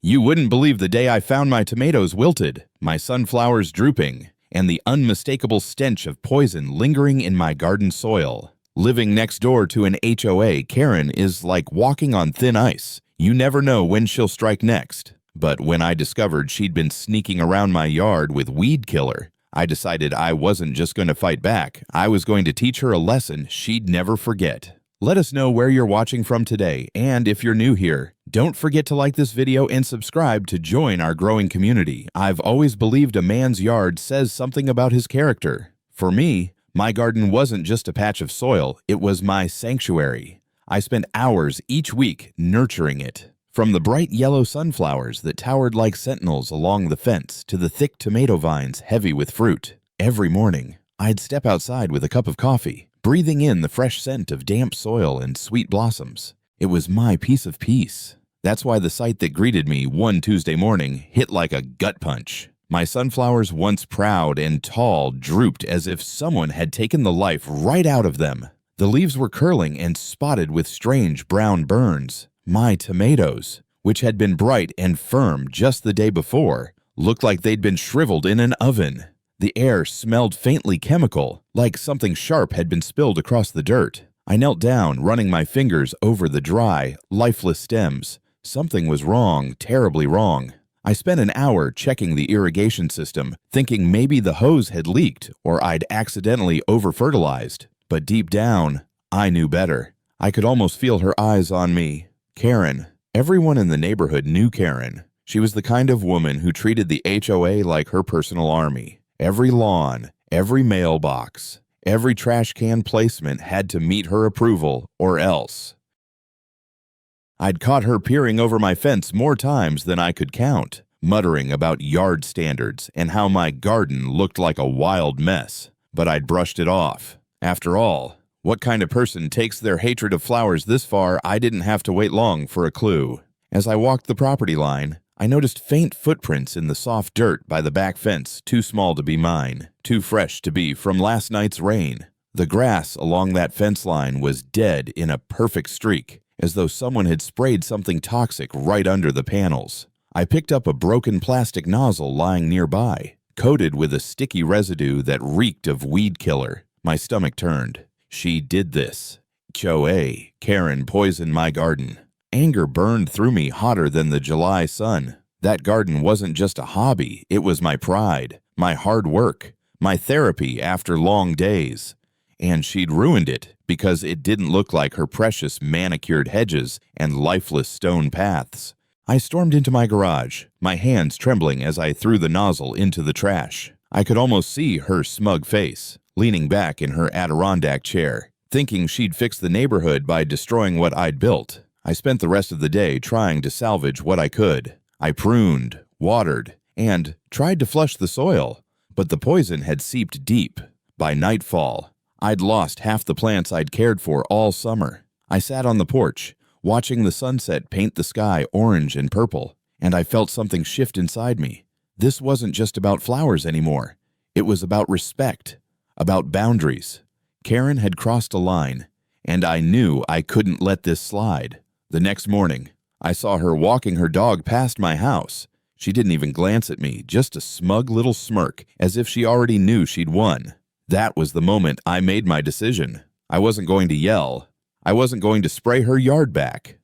You wouldn't believe the day I found my tomatoes wilted, my sunflowers drooping, and the unmistakable stench of poison lingering in my garden soil. Living next door to an HOA Karen is like walking on thin ice. You never know when she'll strike next. But when I discovered she'd been sneaking around my yard with weed killer, I decided I wasn't just going to fight back. I was going to teach her a lesson she'd never forget. Let us know where you're watching from today, and if you're new here, don't forget to like this video and subscribe to join our growing community. I've always believed a man's yard says something about his character. For me, my garden wasn't just a patch of soil, it was my sanctuary. I spent hours each week nurturing it. From the bright yellow sunflowers that towered like sentinels along the fence to the thick tomato vines heavy with fruit. Every morning, I'd step outside with a cup of coffee, breathing in the fresh scent of damp soil and sweet blossoms. It was my piece of peace. That's why the sight that greeted me one Tuesday morning hit like a gut punch. My sunflowers, once proud and tall, drooped as if someone had taken the life right out of them. The leaves were curling and spotted with strange brown burns. My tomatoes, which had been bright and firm just the day before, looked like they'd been shriveled in an oven. The air smelled faintly chemical, like something sharp had been spilled across the dirt. I knelt down, running my fingers over the dry, lifeless stems. Something was wrong, terribly wrong. I spent an hour checking the irrigation system, thinking maybe the hose had leaked or I'd accidentally over-fertilized. But deep down, I knew better. I could almost feel her eyes on me. Karen. Everyone in the neighborhood knew Karen. She was the kind of woman who treated the HOA like her personal army. Every lawn, every mailbox, every trash can placement had to meet her approval, or else. I'd caught her peering over my fence more times than I could count, muttering about yard standards and how my garden looked like a wild mess. But I'd brushed it off. After all, what kind of person takes their hatred of flowers this far? I didn't have to wait long for a clue. As I walked the property line, I noticed faint footprints in the soft dirt by the back fence, too small to be mine, too fresh to be from last night's rain. The grass along that fence line was dead in a perfect streak, as though someone had sprayed something toxic right under the panels. I picked up a broken plastic nozzle lying nearby, coated with a sticky residue that reeked of weed killer. My stomach turned. She did this. HOA Karen poisoned my garden. Anger burned through me hotter than the July sun. That garden wasn't just a hobby, it was my pride, my hard work, my therapy after long days. And she'd ruined it because it didn't look like her precious manicured hedges and lifeless stone paths. I stormed into my garage, my hands trembling as I threw the nozzle into the trash. I could almost see her smug face, leaning back in her Adirondack chair, thinking she'd fix the neighborhood by destroying what I'd built. I spent the rest of the day trying to salvage what I could. I pruned, watered, and tried to flush the soil, but the poison had seeped deep. By nightfall, I'd lost half the plants I'd cared for all summer. I sat on the porch, watching the sunset paint the sky orange and purple, and I felt something shift inside me. This wasn't just about flowers anymore. It was about respect. About boundaries. Karen had crossed a line, and I knew I couldn't let this slide. The next morning, I saw her walking her dog past my house. She didn't even glance at me, just a smug little smirk, as if she already knew she'd won. That was the moment I made my decision. I wasn't going to yell. I wasn't going to spray her yard back.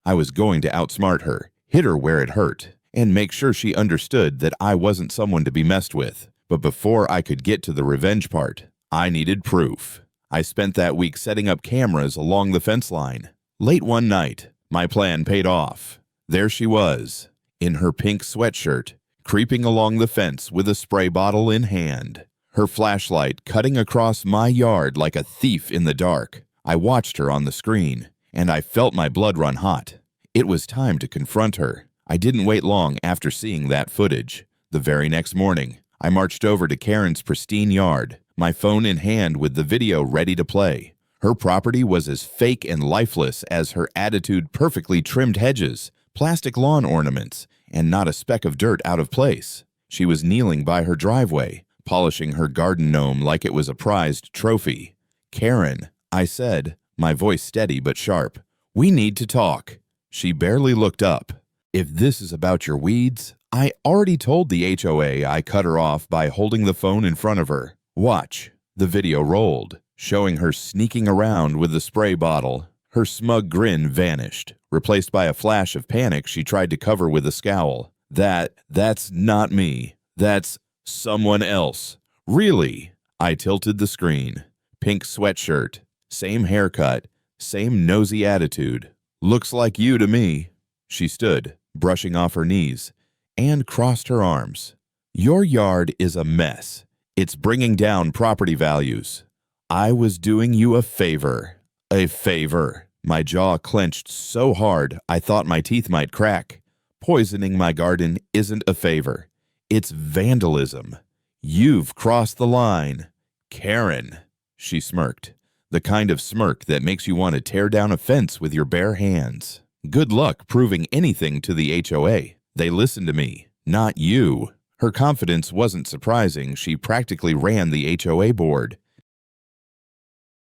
I was going to outsmart her, hit her where it hurt, and make sure she understood that I wasn't someone to be messed with. But before I could get to the revenge part, I needed proof. I spent that week setting up cameras along the fence line. Late one night, my plan paid off. There she was, in her pink sweatshirt, creeping along the fence with a spray bottle in hand, her flashlight cutting across my yard like a thief in the dark. I watched her on the screen, and I felt my blood run hot. It was time to confront her. I didn't wait long after seeing that footage. The very next morning, I marched over to Karen's pristine yard, my phone in hand with the video ready to play. Her property was as fake and lifeless as her attitude, perfectly trimmed hedges, plastic lawn ornaments, and not a speck of dirt out of place. She was kneeling by her driveway, polishing her garden gnome like it was a prized trophy. "Karen," I said, my voice steady but sharp, "we need to talk." She barely looked up. If this is about your weeds, I already told the HOA I cut her off by holding the phone in front of her. Watch. The video rolled, showing her sneaking around with the spray bottle. Her smug grin vanished, replaced by a flash of panic she tried to cover with a scowl. That's not me. That's someone else. Really? I tilted the screen. Pink sweatshirt, same haircut, same nosy attitude. Looks like you to me. She stood, brushing off her knees, and crossed her arms. Your yard is a mess. It's bringing down property values. I was doing you a favor. A favor. My jaw clenched so hard I thought my teeth might crack. Poisoning my garden isn't a favor. It's vandalism. You've crossed the line. Karen. She smirked. The kind of smirk that makes you want to tear down a fence with your bare hands. Good luck proving anything to the HOA. They listened to me, not you. Her confidence wasn't surprising. She practically ran the HOA board.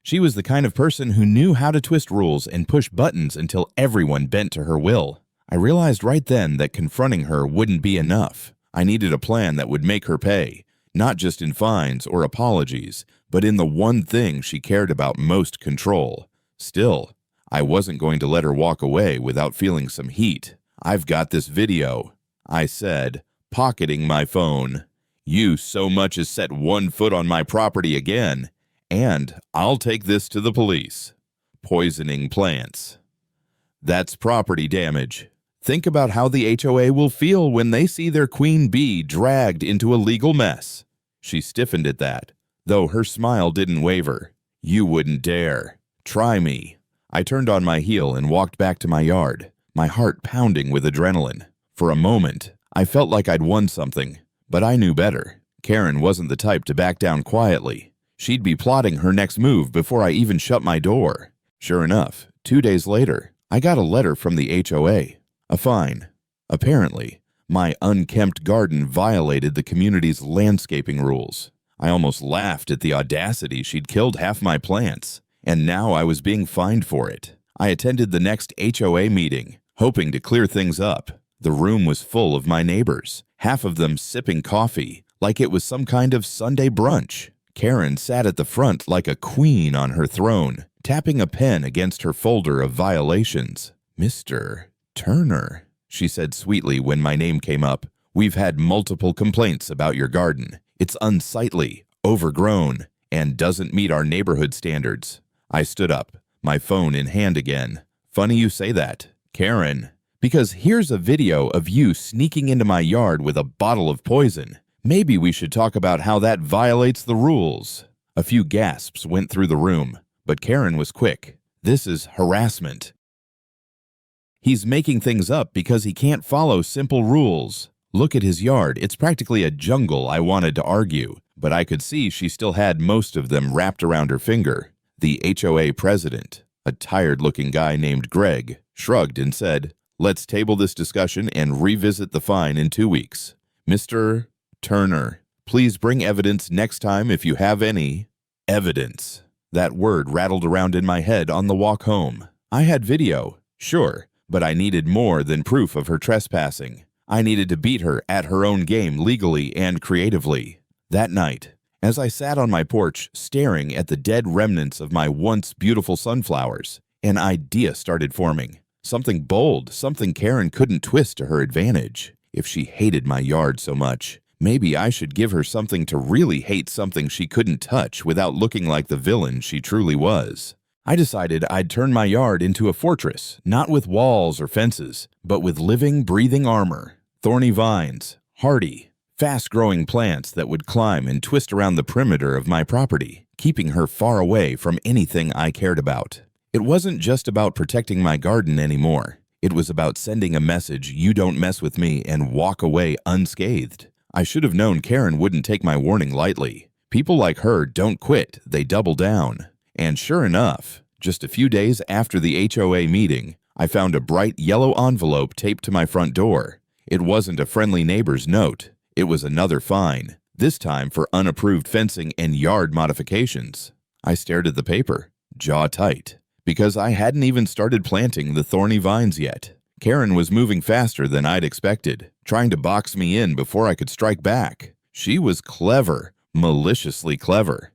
She was the kind of person who knew how to twist rules and push buttons until everyone bent to her will. I realized right then that confronting her wouldn't be enough. I needed a plan that would make her pay, not just in fines or apologies, but in the one thing she cared about most: control. Still, I wasn't going to let her walk away without feeling some heat. I've got this video, I said, pocketing my phone. You so much as set one foot on my property again, and I'll take this to the police. Poisoning plants. That's property damage. Think about how the HOA will feel when they see their queen bee dragged into a legal mess. She stiffened at that, though her smile didn't waver. You wouldn't dare. Try me. I turned on my heel and walked back to my yard, my heart pounding with adrenaline. For a moment, I felt like I'd won something, but I knew better. Karen wasn't the type to back down quietly. She'd be plotting her next move before I even shut my door. Sure enough, 2 days later, I got a letter from the HOA. A fine. Apparently, my unkempt garden violated the community's landscaping rules. I almost laughed at the audacity. She'd killed half my plants, and now I was being fined for it. I attended the next HOA meeting, hoping to clear things up. The room was full of my neighbors, half of them sipping coffee, like it was some kind of Sunday brunch. Karen sat at the front like a queen on her throne, tapping a pen against her folder of violations. Mr. Turner, she said sweetly when my name came up. We've had multiple complaints about your garden. It's unsightly, overgrown, and doesn't meet our neighborhood standards. I stood up, my phone in hand again. Funny you say that, Karen, because here's a video of you sneaking into my yard with a bottle of poison. Maybe we should talk about how that violates the rules. A few gasps went through the room, but Karen was quick. This is harassment. He's making things up because he can't follow simple rules. Look at his yard. It's practically a jungle. I wanted to argue, but I could see she still had most of them wrapped around her finger. The HOA president, a tired-looking guy named Greg, shrugged and said, "Let's table this discussion and revisit the fine in 2 weeks. Mr. Turner, please bring evidence next time if you have any." Evidence. That word rattled around in my head on the walk home. I had video, sure, but I needed more than proof of her trespassing. I needed to beat her at her own game legally and creatively. That night, as I sat on my porch staring at the dead remnants of my once beautiful sunflowers, an idea started forming. Something bold, something Karen couldn't twist to her advantage. If she hated my yard so much, maybe I should give her something to really hate something she couldn't touch without looking like the villain she truly was. I decided I'd turn my yard into a fortress, not with walls or fences, but with living, breathing armor. Thorny vines, hardy, fast-growing plants that would climb and twist around the perimeter of my property, keeping her far away from anything I cared about. It wasn't just about protecting my garden anymore. It was about sending a message: you don't mess with me and walk away unscathed. I should have known Karen wouldn't take my warning lightly. People like her don't quit, they double down. And sure enough, just a few days after the HOA meeting, I found a bright yellow envelope taped to my front door. It wasn't a friendly neighbor's note. It was another fine, this time for unapproved fencing and yard modifications. I stared at the paper, jaw tight, because I hadn't even started planting the thorny vines yet. Karen was moving faster than I'd expected, trying to box me in before I could strike back. She was clever, maliciously clever.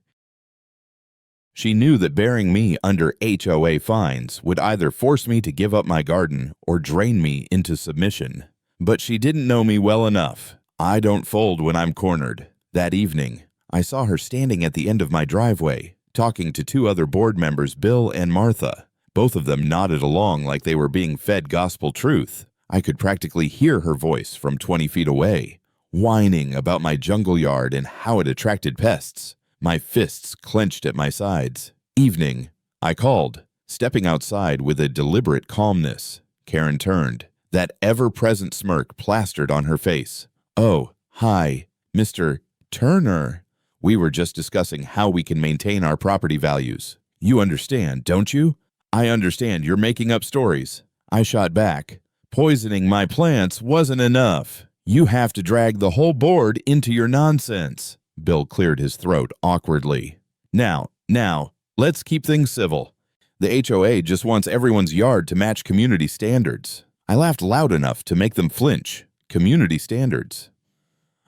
She knew that bearing me under HOA fines would either force me to give up my garden or drain me into submission. But she didn't know me well enough. I don't fold when I'm cornered. That evening, I saw her standing at the end of my driveway, talking to two other board members, Bill and Martha. Both of them nodded along like they were being fed gospel truth. I could practically hear her voice from 20 feet away, whining about my jungle yard and how it attracted pests. My fists clenched at my sides. Evening, I called, stepping outside with a deliberate calmness. Karen turned, that ever-present smirk plastered on her face. "Oh, hi, Mr. Turner. We were just discussing how we can maintain our property values. You understand, don't you?" "I understand you're making up stories." I shot back. "Poisoning my plants wasn't enough. You have to drag the whole board into your nonsense." Bill cleared his throat awkwardly. Now, let's keep things civil. The HOA just wants everyone's yard to match community standards." I laughed loud enough to make them flinch. Community standards.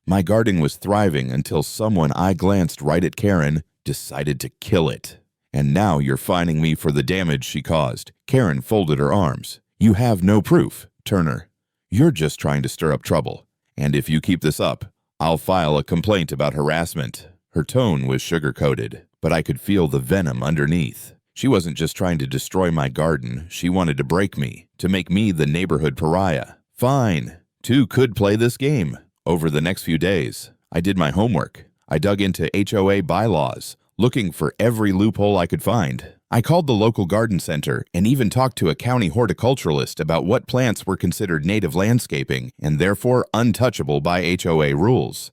My garden was thriving until someone I glanced right at Karen decided to kill it. "And now you're fining me for the damage she caused." Karen folded her arms. "You have no proof, Turner. You're just trying to stir up trouble. And if you keep this up, I'll file a complaint about harassment." Her tone was sugar-coated, but I could feel the venom underneath. She wasn't just trying to destroy my garden. She wanted to break me, to make me the neighborhood pariah. Fine. Two could play this game. Over the next few days, I did my homework. I dug into HOA bylaws, looking for every loophole I could find. I called the local garden center and even talked to a county horticulturalist about what plants were considered native landscaping and therefore untouchable by HOA rules.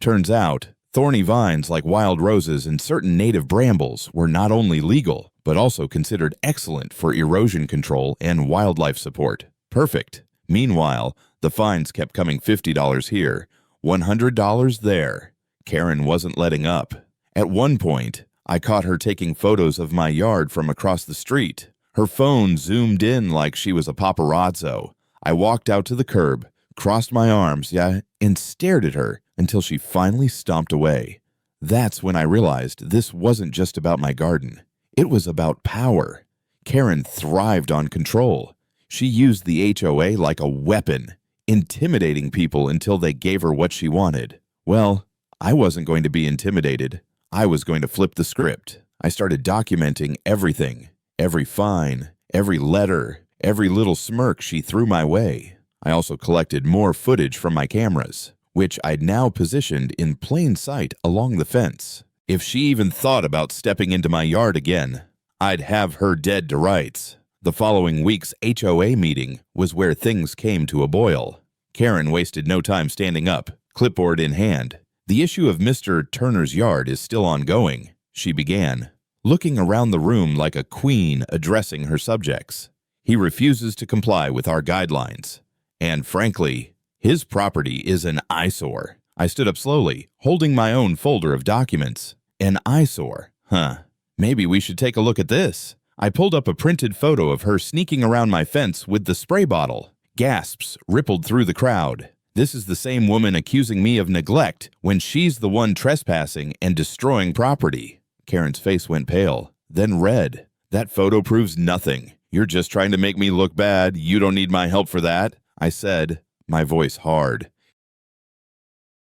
Turns out, thorny vines like wild roses and certain native brambles were not only legal, but also considered excellent for erosion control and wildlife support. Perfect. Meanwhile, the fines kept coming $50 here, $100 there. Karen wasn't letting up. At one point, I caught her taking photos of my yard from across the street. Her phone zoomed in like she was a paparazzo. I walked out to the curb, crossed my arms, and stared at her until she finally stomped away. That's when I realized this wasn't just about my garden. It was about power. Karen thrived on control. She used the HOA like a weapon, intimidating people until they gave her what she wanted. Well, I wasn't going to be intimidated. I was going to flip the script. I started documenting everything, every fine, every letter, every little smirk she threw my way. I also collected more footage from my cameras, which I'd now positioned in plain sight along the fence. If she even thought about stepping into my yard again, I'd have her dead to rights. The following week's HOA meeting was where things came to a boil. Karen wasted no time standing up, clipboard in hand. "The issue of Mr. Turner's yard is still ongoing," she began, looking around the room like a queen addressing her subjects. "He refuses to comply with our guidelines. And frankly, his property is an eyesore." I stood up slowly, holding my own folder of documents. An eyesore? Huh. Maybe we should take a look at this. I pulled up a printed photo of her sneaking around my fence with the spray bottle. Gasps rippled through the crowd. This is the same woman accusing me of neglect when she's the one trespassing and destroying property. Karen's face went pale, then red. "That photo proves nothing. You're just trying to make me look bad. You don't need my help for that," I said, my voice hard.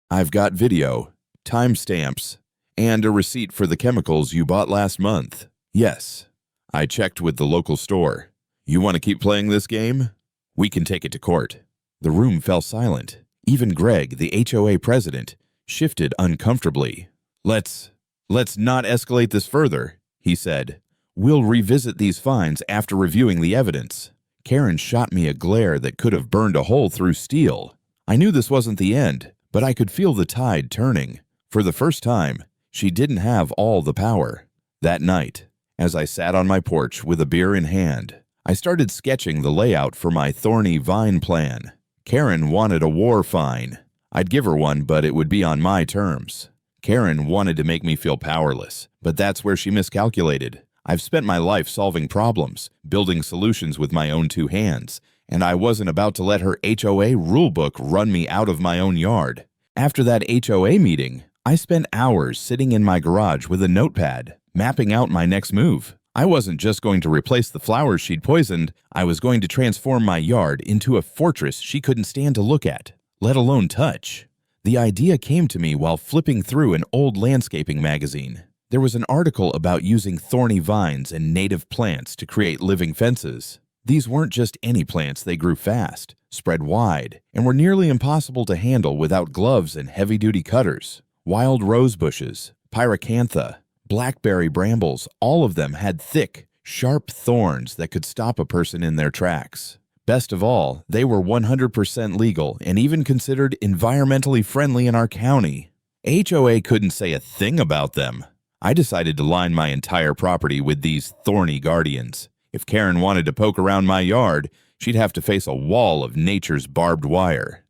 "I've got video, timestamps, and a receipt for the chemicals you bought last month. Yes, I checked with the local store. You want to keep playing this game? We can take it to court." The room fell silent. Even Greg, the HOA president, shifted uncomfortably. Let's not escalate this further," he said. "We'll revisit these fines after reviewing the evidence." Karen shot me a glare that could have burned a hole through steel. I knew this wasn't the end, but I could feel the tide turning. For the first time, she didn't have all the power. That night, as I sat on my porch with a beer in hand, I started sketching the layout for my thorny vine plan. Karen wanted a war fine. I'd give her one, but it would be on my terms. Karen wanted to make me feel powerless, but that's where she miscalculated. I've spent my life solving problems, building solutions with my own two hands, and I wasn't about to let her HOA rulebook run me out of my own yard. After that HOA meeting, I spent hours sitting in my garage with a notepad, mapping out my next move. I wasn't just going to replace the flowers she'd poisoned, I was going to transform my yard into a fortress she couldn't stand to look at, let alone touch. The idea came to me while flipping through an old landscaping magazine. There was an article about using thorny vines and native plants to create living fences. These weren't just any plants, they grew fast, spread wide, and were nearly impossible to handle without gloves and heavy-duty cutters. Wild rose bushes, pyracantha, blackberry brambles, all of them had thick, sharp thorns that could stop a person in their tracks. Best of all, they were 100% legal and even considered environmentally friendly in our county. HOA couldn't say a thing about them. I decided to line my entire property with these thorny guardians. If Karen wanted to poke around my yard, she'd have to face a wall of nature's barbed wire.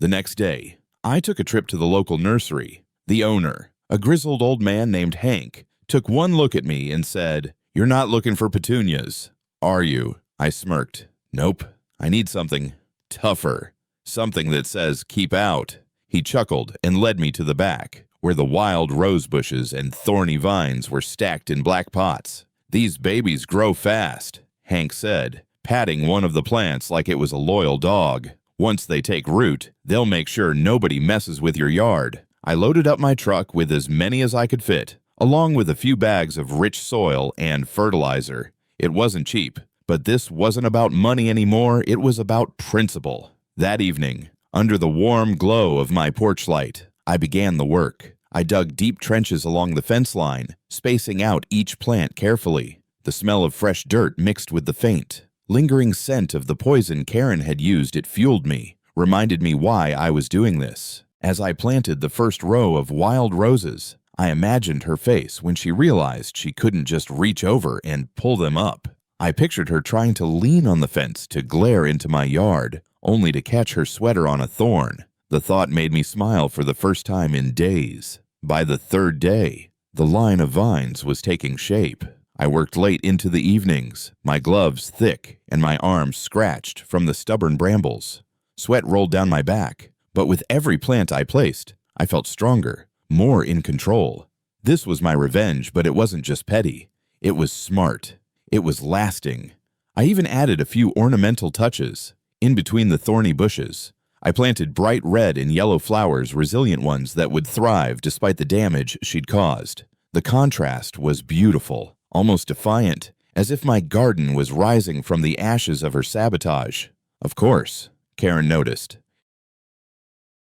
The next day, I took a trip to the local nursery. The owner, a grizzled old man named Hank, took one look at me and said, "You're not looking for petunias, are you?" I smirked. "Nope, I need something tougher, something that says keep out." He chuckled and led me to the back, where the wild rose bushes and thorny vines were stacked in black pots. "These babies grow fast," Hank said, patting one of the plants like it was a loyal dog. "Once they take root, they'll make sure nobody messes with your yard." I loaded up my truck with as many as I could fit, along with a few bags of rich soil and fertilizer. It wasn't cheap, but this wasn't about money anymore, it was about principle. That evening, under the warm glow of my porch light, I began the work. I dug deep trenches along the fence line, spacing out each plant carefully. The smell of fresh dirt mixed with the faint, lingering scent of the poison Karen had used, it fueled me, reminded me why I was doing this. As I planted the first row of wild roses, I imagined her face when she realized she couldn't just reach over and pull them up. I pictured her trying to lean on the fence to glare into my yard, only to catch her sweater on a thorn. The thought made me smile for the first time in days. By the third day, the line of vines was taking shape. I worked late into the evenings, my gloves thick and my arms scratched from the stubborn brambles. Sweat rolled down my back, but with every plant I placed, I felt stronger, more in control. This was my revenge, but it wasn't just petty. It was smart. It was lasting. I even added a few ornamental touches. In between the thorny bushes, I planted bright red and yellow flowers, resilient ones that would thrive despite the damage she'd caused. The contrast was beautiful, almost defiant, as if my garden was rising from the ashes of her sabotage. Of course, Karen noticed.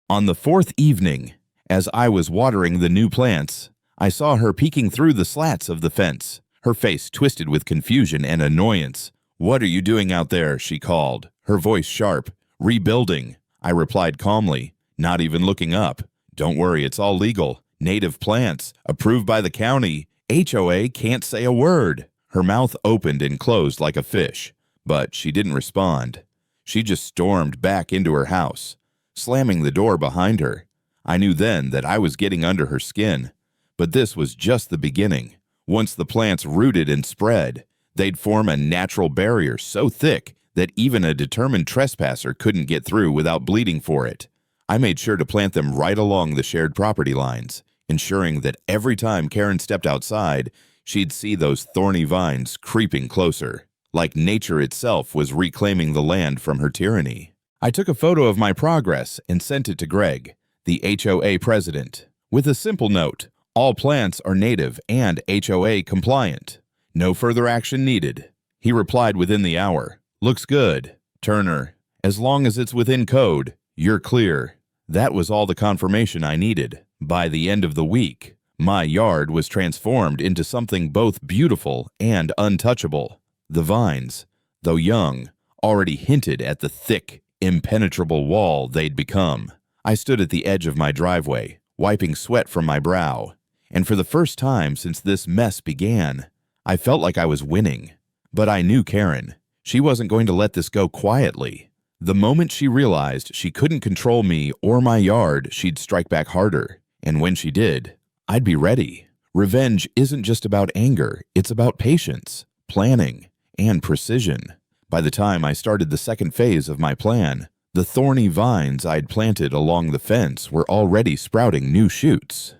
On the fourth evening, as I was watering the new plants, I saw her peeking through the slats of the fence, her face twisted with confusion and annoyance. "What are you doing out there?" she called, her voice sharp. "Rebuilding," I replied calmly, not even looking up. "Don't worry, it's all legal. Native plants, approved by the county. HOA can't say a word." Her mouth opened and closed like a fish, but she didn't respond. She just stormed back into her house, slamming the door behind her. I knew then that I was getting under her skin, but this was just the beginning. Once the plants rooted and spread, they'd form a natural barrier so thick that even a determined trespasser couldn't get through without bleeding for it. I made sure to plant them right along the shared property lines, ensuring that every time Karen stepped outside, she'd see those thorny vines creeping closer, like nature itself was reclaiming the land from her tyranny. I took a photo of my progress and sent it to Greg, the HOA president, with a simple note: all plants are native and HOA compliant. No further action needed. He replied within the hour, "Looks good, Turner. As long as it's within code, you're clear." That was all the confirmation I needed. By the end of the week, my yard was transformed into something both beautiful and untouchable. The vines, though young, already hinted at the thick, impenetrable wall they'd become. I stood at the edge of my driveway, wiping sweat from my brow, and for the first time since this mess began, I felt like I was winning. But I knew Karen. She wasn't going to let this go quietly. The moment she realized she couldn't control me or my yard, she'd strike back harder. And when she did, I'd be ready. Revenge isn't just about anger, it's about patience, planning, and precision. By the time I started the second phase of my plan, the thorny vines I'd planted along the fence were already sprouting new shoots.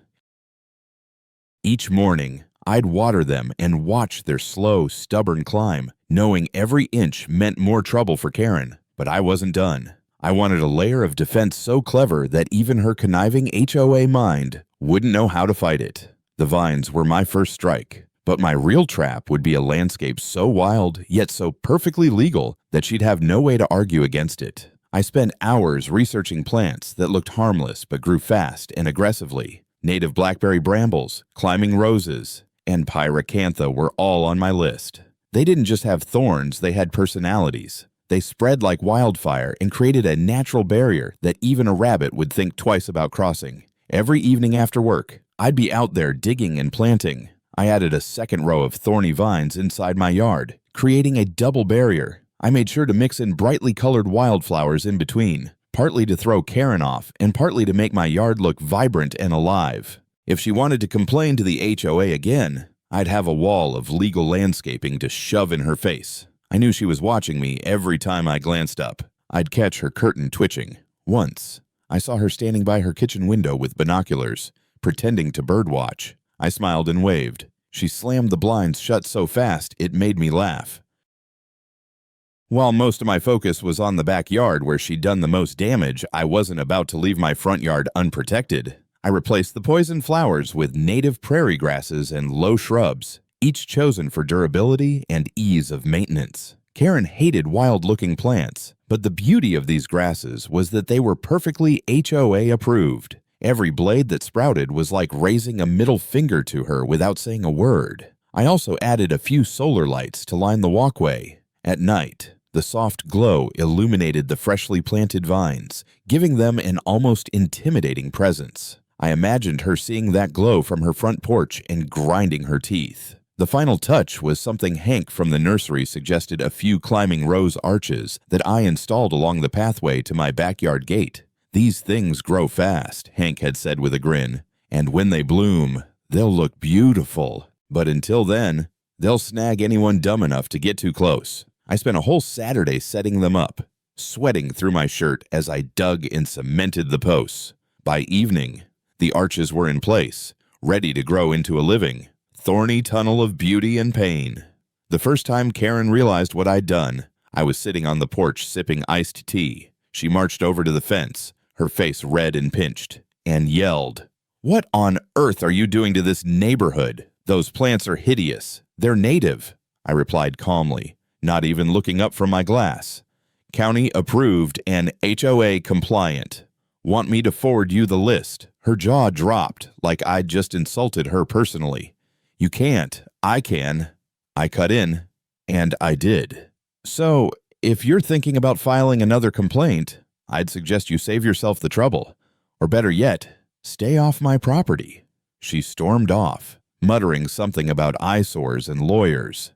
Each morning, I'd water them and watch their slow, stubborn climb, knowing every inch meant more trouble for Karen. But I wasn't done. I wanted a layer of defense so clever that even her conniving HOA mind wouldn't know how to fight it. The vines were my first strike, but my real trap would be a landscape so wild yet so perfectly legal that she'd have no way to argue against it. I spent hours researching plants that looked harmless but grew fast and aggressively. Native blackberry brambles, climbing roses, and pyracantha were all on my list. They didn't just have thorns, they had personalities. They spread like wildfire and created a natural barrier that even a rabbit would think twice about crossing. Every evening after work, I'd be out there digging and planting. I added a second row of thorny vines inside my yard, creating a double barrier. I made sure to mix in brightly colored wildflowers in between, partly to throw Karen off and partly to make my yard look vibrant and alive. If she wanted to complain to the HOA again, I'd have a wall of legal landscaping to shove in her face. I knew she was watching me every time I glanced up. I'd catch her curtain twitching. Once, I saw her standing by her kitchen window with binoculars, pretending to birdwatch. I smiled and waved. She slammed the blinds shut so fast it made me laugh. While most of my focus was on the backyard where she'd done the most damage, I wasn't about to leave my front yard unprotected. I replaced the poison flowers with native prairie grasses and low shrubs, each chosen for durability and ease of maintenance. Karen hated wild-looking plants, but the beauty of these grasses was that they were perfectly HOA approved. Every blade that sprouted was like raising a middle finger to her without saying a word. I also added a few solar lights to line the walkway. At night, the soft glow illuminated the freshly planted vines, giving them an almost intimidating presence. I imagined her seeing that glow from her front porch and grinding her teeth. The final touch was something Hank from the nursery suggested: a few climbing rose arches that I installed along the pathway to my backyard gate. "These things grow fast," Hank had said with a grin, "and when they bloom, they'll look beautiful. But until then, they'll snag anyone dumb enough to get too close." I spent a whole Saturday setting them up, sweating through my shirt as I dug and cemented the posts. By evening, the arches were in place, ready to grow into a living, thorny tunnel of beauty and pain. The first time Karen realized what I'd done, I was sitting on the porch sipping iced tea. She marched over to the fence, her face red and pinched, and yelled, "What on earth are you doing to this neighborhood? Those plants are hideous. They're native," I replied calmly, not even looking up from my glass. "County approved and HOA compliant. Want me to forward you the list?" Her jaw dropped like I'd just insulted her personally. "You can't. I can." I cut in, and I did. "So, if you're thinking about filing another complaint, I'd suggest you save yourself the trouble. Or better yet, stay off my property." She stormed off, muttering something about eyesores and lawyers.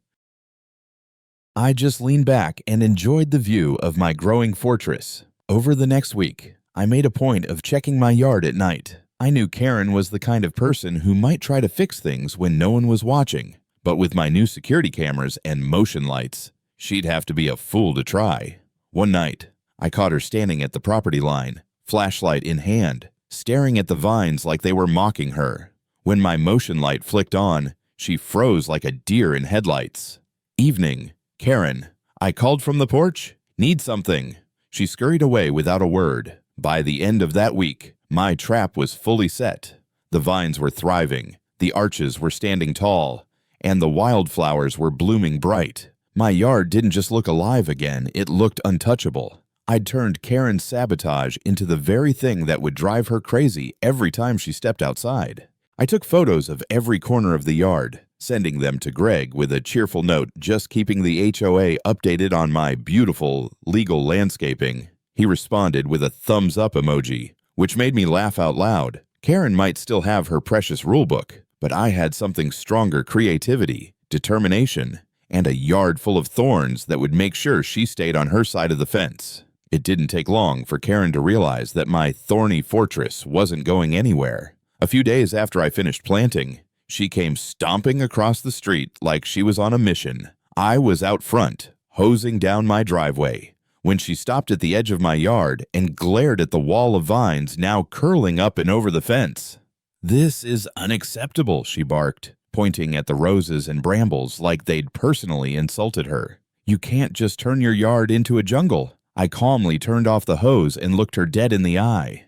I just leaned back and enjoyed the view of my growing fortress. Over the next week, I made a point of checking my yard at night. I knew Karen was the kind of person who might try to fix things when no one was watching, but with my new security cameras and motion lights, she'd have to be a fool to try. One night, I caught her standing at the property line, flashlight in hand, staring at the vines like they were mocking her. When my motion light flicked on, she froze like a deer in headlights. "Evening, Karen." I called from the porch. "Need something." She scurried away without a word. By the end of that week, my trap was fully set. The vines were thriving, the arches were standing tall, and the wildflowers were blooming bright. My yard didn't just look alive again, it looked untouchable. I'd turned Karen's sabotage into the very thing that would drive her crazy every time she stepped outside. I took photos of every corner of the yard, sending them to Greg with a cheerful note just keeping the HOA updated on my beautiful, legal landscaping. He responded with a thumbs up emoji, which made me laugh out loud. Karen might still have her precious rulebook, but I had something stronger: creativity, determination, and a yard full of thorns that would make sure she stayed on her side of the fence. It didn't take long for Karen to realize that my thorny fortress wasn't going anywhere. A few days after I finished planting, She came stomping across the street like she was on a mission. I was out front, hosing down my driveway, when she stopped at the edge of my yard and glared at the wall of vines now curling up and over the fence. "This is unacceptable," she barked, pointing at the roses and brambles like they'd personally insulted her. "You can't just turn your yard into a jungle." I calmly turned off the hose and looked her dead in the eye.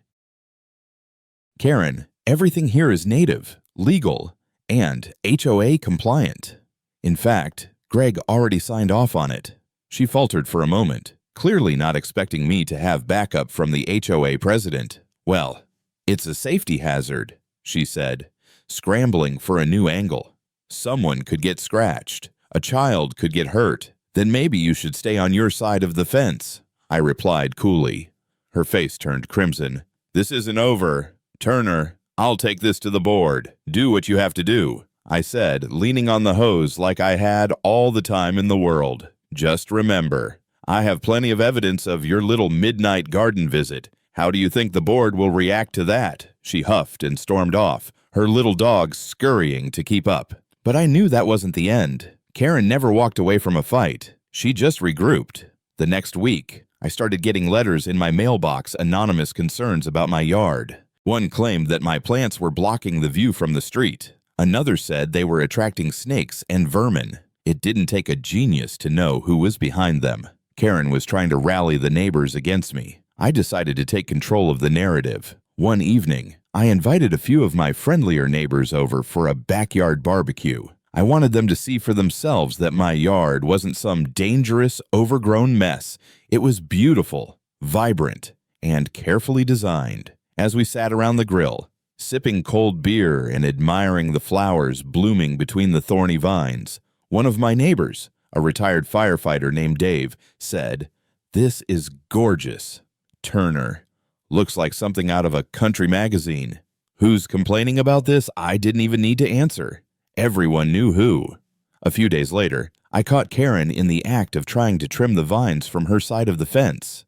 "Karen, everything here is native, legal, and HOA compliant. In fact, Greg already signed off on it." She faltered for a moment, clearly not expecting me to have backup from the HOA president. "Well, it's a safety hazard," she said, scrambling for a new angle. "Someone could get scratched. A child could get hurt. Then maybe you should stay on your side of the fence," I replied coolly. Her face turned crimson. "This isn't over. Turner, I'll take this to the board. Do what you have to do," I said, leaning on the hose like I had all the time in the world. "Just remember, I have plenty of evidence of your little midnight garden visit. How do you think the board will react to that?" She huffed and stormed off, her little dog scurrying to keep up. But I knew that wasn't the end. Karen never walked away from a fight. She just regrouped. The next week, I started getting letters in my mailbox, anonymous concerns about my yard. One claimed that my plants were blocking the view from the street. Another said they were attracting snakes and vermin. It didn't take a genius to know who was behind them. Karen was trying to rally the neighbors against me. I decided to take control of the narrative. One evening, I invited a few of my friendlier neighbors over for a backyard barbecue. I wanted them to see for themselves that my yard wasn't some dangerous, overgrown mess. It was beautiful, vibrant, and carefully designed. As we sat around the grill, sipping cold beer and admiring the flowers blooming between the thorny vines, one of my neighbors, a retired firefighter named Dave, said, "This is gorgeous. Turner, looks like something out of a country magazine." Who's complaining about this? I didn't even need to answer. Everyone knew who. A few days later, I caught Karen in the act of trying to trim the vines from her side of the fence.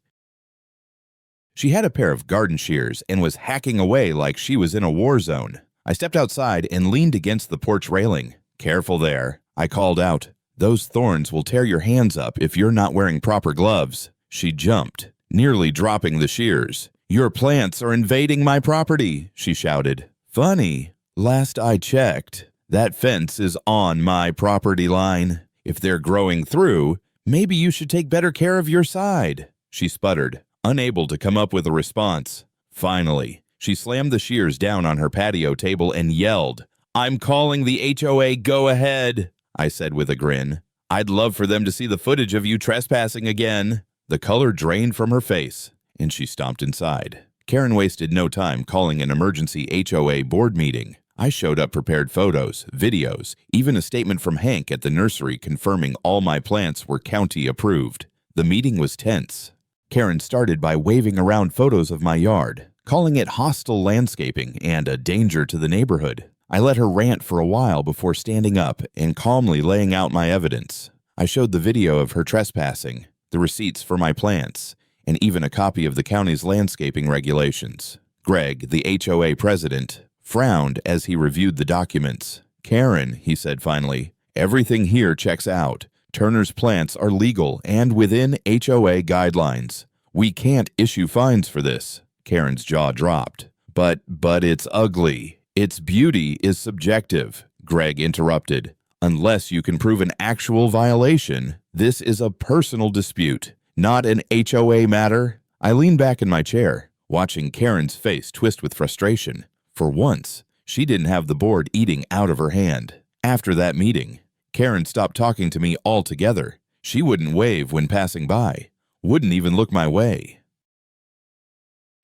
She had a pair of garden shears and was hacking away like she was in a war zone. I stepped outside and leaned against the porch railing. "Careful there," I called out. "Those thorns will tear your hands up if you're not wearing proper gloves." She jumped, nearly dropping the shears. "Your plants are invading my property," she shouted. "Funny. Last I checked, that fence is on my property line. If they're growing through, maybe you should take better care of your side," she sputtered, unable to come up with a response. Finally, she slammed the shears down on her patio table and yelled, "I'm calling the HOA go-ahead," I said with a grin. "I'd love for them to see the footage of you trespassing again." The color drained from her face, and she stomped inside. Karen wasted no time calling an emergency HOA board meeting. I showed up prepared photos, videos, even a statement from Hank at the nursery confirming all my plants were county approved. The meeting was tense. Karen started by waving around photos of my yard, calling it hostile landscaping and a danger to the neighborhood. I let her rant for a while before standing up and calmly laying out my evidence. I showed the video of her trespassing, the receipts for my plants, and even a copy of the county's landscaping regulations. Greg, the HOA president, frowned as he reviewed the documents. "Karen," he said finally, "everything here checks out. Turner's plants are legal and within HOA guidelines. We can't issue fines for this." Karen's jaw dropped. But it's ugly. Its beauty is subjective," Greg interrupted. "Unless you can prove an actual violation, this is a personal dispute, not an HOA matter." I leaned back in my chair, watching Karen's face twist with frustration. For once, she didn't have the board eating out of her hand. After that meeting, Karen stopped talking to me altogether. She wouldn't wave when passing by, wouldn't even look my way.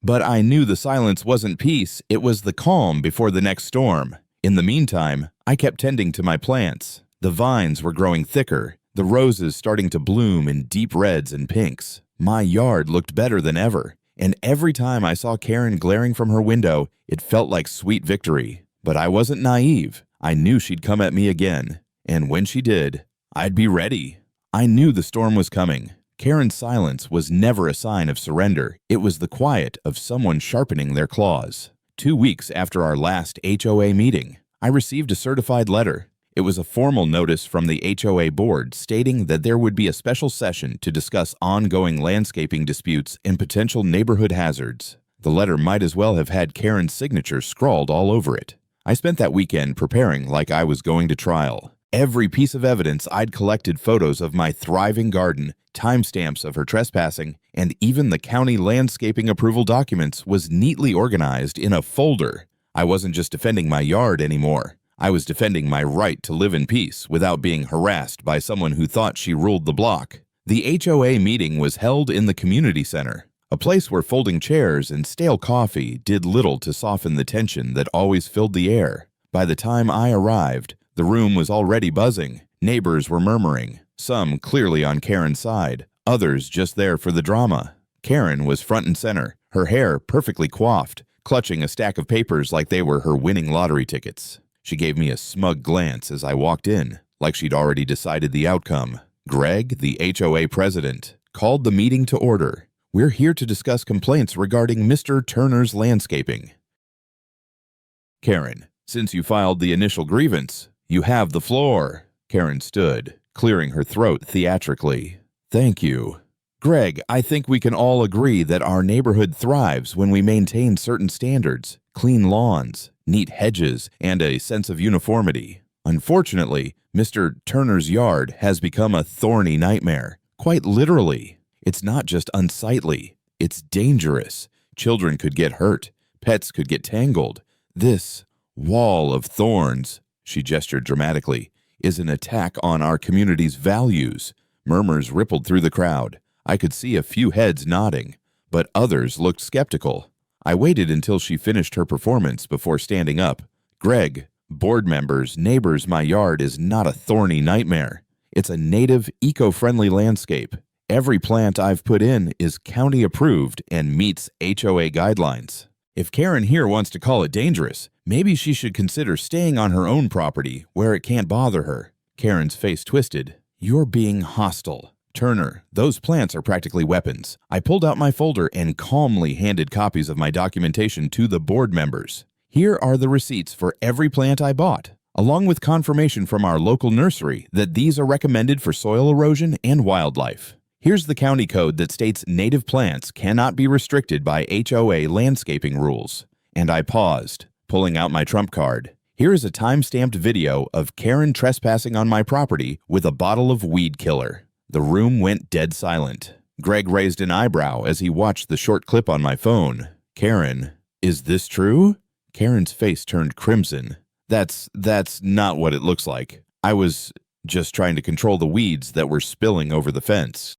But I knew the silence wasn't peace, it was the calm before the next storm. In the meantime, I kept tending to my plants. The vines were growing thicker, the roses starting to bloom in deep reds and pinks. My yard looked better than ever, and every time I saw Karen glaring from her window, it felt like sweet victory. But I wasn't naive. I knew she'd come at me again, and when she did, I'd be ready. I knew the storm was coming. Karen's silence was never a sign of surrender. It was the quiet of someone sharpening their claws. 2 weeks after our last HOA meeting, I received a certified letter. It was a formal notice from the HOA board stating that there would be a special session to discuss ongoing landscaping disputes and potential neighborhood hazards. The letter might as well have had Karen's signature scrawled all over it. I spent that weekend preparing like I was going to trial. Every piece of evidence I'd collected, photos of my thriving garden, timestamps of her trespassing, and even the county landscaping approval documents was neatly organized in a folder. I wasn't just defending my yard anymore. I was defending my right to live in peace without being harassed by someone who thought she ruled the block. The HOA meeting was held in the community center, a place where folding chairs and stale coffee did little to soften the tension that always filled the air. By the time I arrived, the room was already buzzing. Neighbors were murmuring, some clearly on Karen's side, others just there for the drama. Karen was front and center, her hair perfectly coiffed, clutching a stack of papers like they were her winning lottery tickets. She gave me a smug glance as I walked in, like she'd already decided the outcome. Greg, the HOA president, called the meeting to order. We're here to discuss complaints regarding Mr. Turner's landscaping. Karen, since you filed the initial grievance, you have the floor. Karen stood, clearing her throat theatrically. Thank you. Greg, I think we can all agree that our neighborhood thrives when we maintain certain standards, clean lawns, neat hedges, and a sense of uniformity. Unfortunately, Mr. Turner's yard has become a thorny nightmare, quite literally. It's not just unsightly, it's dangerous. Children could get hurt, pets could get tangled. This wall of thorns, she gestured dramatically, is an attack on our community's values. Murmurs rippled through the crowd. I could see a few heads nodding, but others looked skeptical. I waited until she finished her performance before standing up. Greg, board members, neighbors, my yard is not a thorny nightmare. It's a native, eco-friendly landscape. Every plant I've put in is county approved and meets HOA guidelines. If Karen here wants to call it dangerous, maybe she should consider staying on her own property where it can't bother her. Karen's face twisted. You're being hostile. Turner, those plants are practically weapons. I pulled out my folder and calmly handed copies of my documentation to the board members. Here are the receipts for every plant I bought, along with confirmation from our local nursery that these are recommended for soil erosion and wildlife. Here's the county code that states native plants cannot be restricted by HOA landscaping rules. And I paused, pulling out my trump card. Here is a time-stamped video of Karen trespassing on my property with a bottle of weed killer. The room went dead silent. Greg raised an eyebrow as he watched the short clip on my phone. Karen, is this true? Karen's face turned crimson. That's not what it looks like. I was just trying to control the weeds that were spilling over the fence.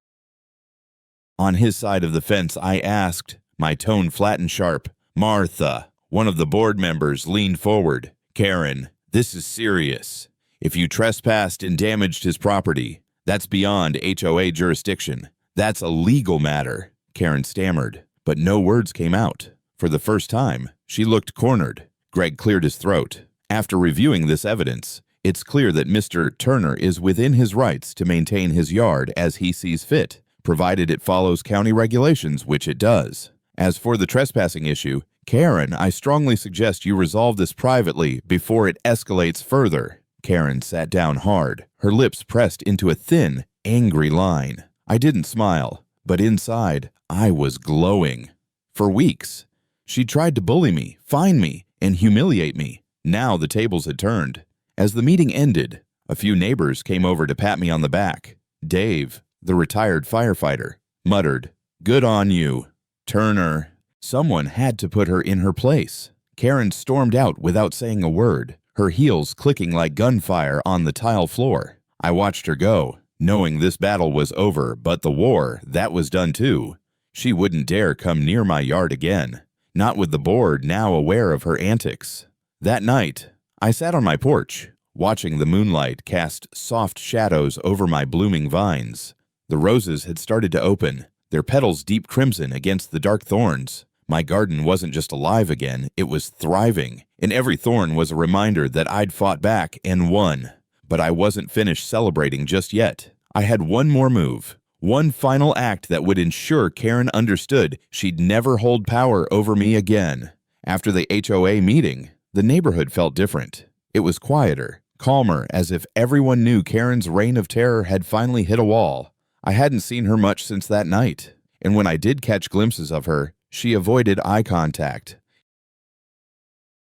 On his side of the fence, I asked, my tone flat and sharp. Martha, one of the board members, leaned forward. Karen, this is serious. If you trespassed and damaged his property, that's beyond HOA jurisdiction. That's a legal matter. Karen stammered, but no words came out. For the first time, she looked cornered. Greg cleared his throat. After reviewing this evidence, it's clear that Mr. Turner is within his rights to maintain his yard as he sees fit, provided it follows county regulations, which it does. As for the trespassing issue, Karen, I strongly suggest you resolve this privately before it escalates further. Karen sat down hard, her lips pressed into a thin, angry line. I didn't smile, but inside, I was glowing. For weeks, she tried to bully me, fine me, and humiliate me. Now the tables had turned. As the meeting ended, a few neighbors came over to pat me on the back. Dave, the retired firefighter, muttered, "Good on you, Turner." Someone had to put her in her place. Karen stormed out without saying a word, her heels clicking like gunfire on the tile floor. I watched her go, knowing this battle was over, but the war, that was done too. She wouldn't dare come near my yard again, not with the board now aware of her antics. That night, I sat on my porch, watching the moonlight cast soft shadows over my blooming vines. The roses had started to open, their petals deep crimson against the dark thorns. My garden wasn't just alive again, it was thriving, and every thorn was a reminder that I'd fought back and won. But I wasn't finished celebrating just yet. I had one more move, one final act that would ensure Karen understood she'd never hold power over me again. After the HOA meeting, the neighborhood felt different. It was quieter, calmer, as if everyone knew Karen's reign of terror had finally hit a wall. I hadn't seen her much since that night, and when I did catch glimpses of her, she avoided eye contact.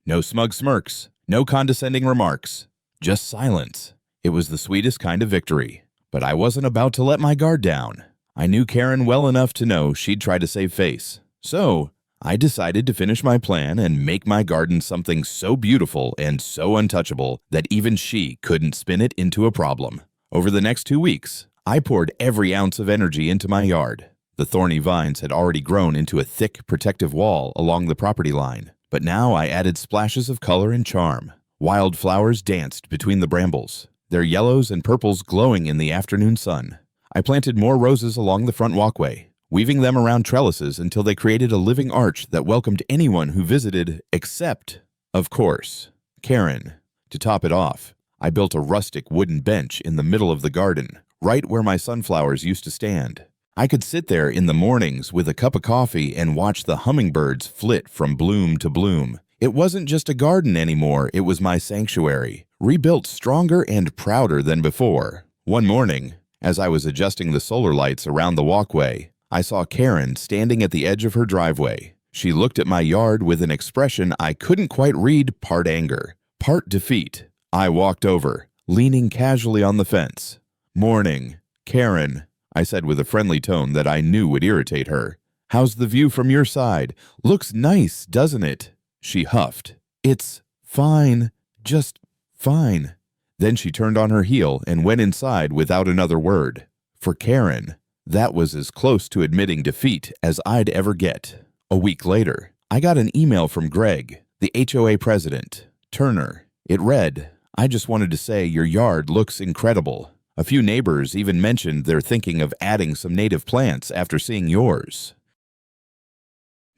No smug smirks, no condescending remarks, just silence. It was the sweetest kind of victory. But I wasn't about to let my guard down. I knew Karen well enough to know she'd try to save face. So, I decided to finish my plan and make my garden something so beautiful and so untouchable that even she couldn't spin it into a problem. Over the next 2 weeks, I poured every ounce of energy into my yard. The thorny vines had already grown into a thick, protective wall along the property line, but now I added splashes of color and charm. Wildflowers danced between the brambles, their yellows and purples glowing in the afternoon sun. I planted more roses along the front walkway, weaving them around trellises until they created a living arch that welcomed anyone who visited, except, of course, Karen. To top it off, I built a rustic wooden bench in the middle of the garden, right where my sunflowers used to stand. I could sit there in the mornings with a cup of coffee and watch the hummingbirds flit from bloom to bloom. It wasn't just a garden anymore, it was my sanctuary, rebuilt stronger and prouder than before. One morning, as I was adjusting the solar lights around the walkway, I saw Karen standing at the edge of her driveway. She looked at my yard with an expression I couldn't quite read, part anger, part defeat. I walked over, leaning casually on the fence. "Morning, Karen," I said with a friendly tone that I knew would irritate her. "How's the view from your side? Looks nice, doesn't it?" She huffed. "It's fine, just fine." Then she turned on her heel and went inside without another word. For Karen, that was as close to admitting defeat as I'd ever get. A week later, I got an email from Greg, the HOA president, Turner. It read, "I just wanted to say your yard looks incredible. A few neighbors even mentioned they're thinking of adding some native plants after seeing yours.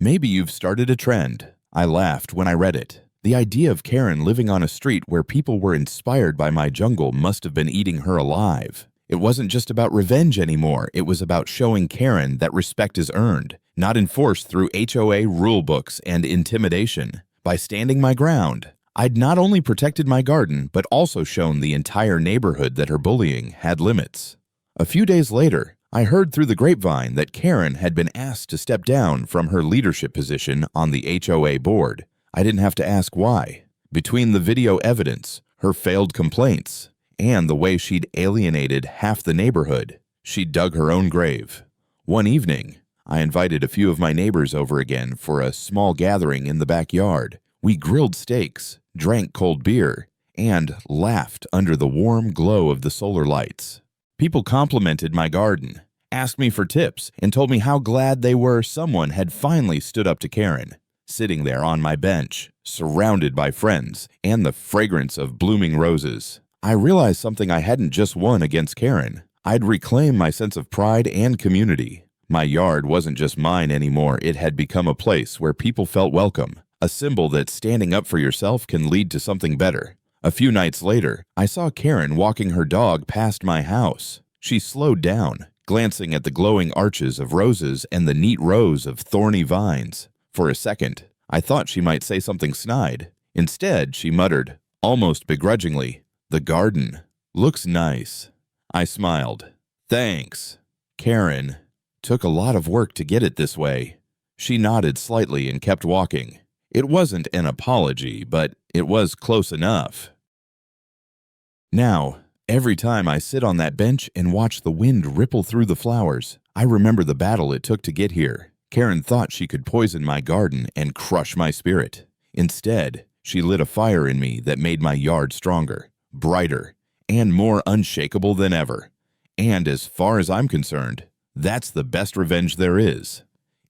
Maybe you've started a trend." I laughed when I read it. The idea of Karen living on a street where people were inspired by my jungle must have been eating her alive. It wasn't just about revenge anymore, it was about showing Karen that respect is earned, not enforced through HOA rule books and intimidation. By standing my ground, I'd not only protected my garden, but also shown the entire neighborhood that her bullying had limits. A few days later, I heard through the grapevine that Karen had been asked to step down from her leadership position on the HOA board. I didn't have to ask why. Between the video evidence, her failed complaints, and the way she'd alienated half the neighborhood, she dug her own grave. One evening, I invited a few of my neighbors over again for a small gathering in the backyard. We grilled steaks, drank cold beer, and laughed under the warm glow of the solar lights. People complimented my garden, asked me for tips, and told me how glad they were someone had finally stood up to Karen. Sitting there on my bench, surrounded by friends and the fragrance of blooming roses, I realized something I hadn't just won against Karen. I'd reclaimed my sense of pride and community. My yard wasn't just mine anymore, it had become a place where people felt welcome, a symbol that standing up for yourself can lead to something better. A few nights later, I saw Karen walking her dog past my house. She slowed down, glancing at the glowing arches of roses and the neat rows of thorny vines. For a second, I thought she might say something snide. Instead, she muttered, almost begrudgingly, "The garden looks nice." I smiled. "Thanks, Karen. Took a lot of work to get it this way." She nodded slightly and kept walking. It wasn't an apology, but it was close enough. Now, every time I sit on that bench and watch the wind ripple through the flowers, I remember the battle it took to get here. Karen thought she could poison my garden and crush my spirit. Instead, she lit a fire in me that made my yard stronger, brighter, and more unshakable than ever. And as far as I'm concerned, that's the best revenge there is.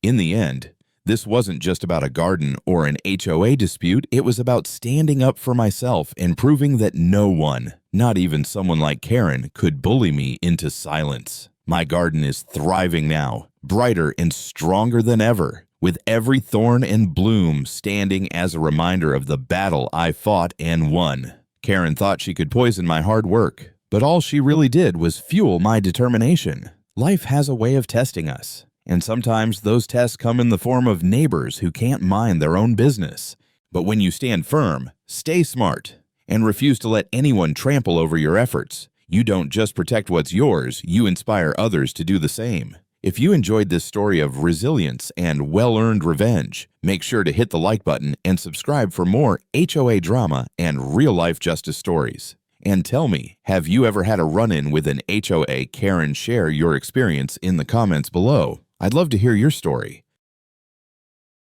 In the end, this wasn't just about a garden or an HOA dispute, it was about standing up for myself and proving that no one, not even someone like Karen, could bully me into silence. My garden is thriving now, brighter and stronger than ever, with every thorn and bloom standing as a reminder of the battle I fought and won. Karen thought she could poison my hard work, but all she really did was fuel my determination. Life has a way of testing us, and sometimes those tests come in the form of neighbors who can't mind their own business. But when you stand firm, stay smart, and refuse to let anyone trample over your efforts. You don't just protect what's yours, you inspire others to do the same. If you enjoyed this story of resilience and well-earned revenge, make sure to hit the like button and subscribe for more HOA drama and real-life justice stories. And tell me, have you ever had a run-in with an HOA Karen? Share your experience in the comments below. I'd love to hear your story.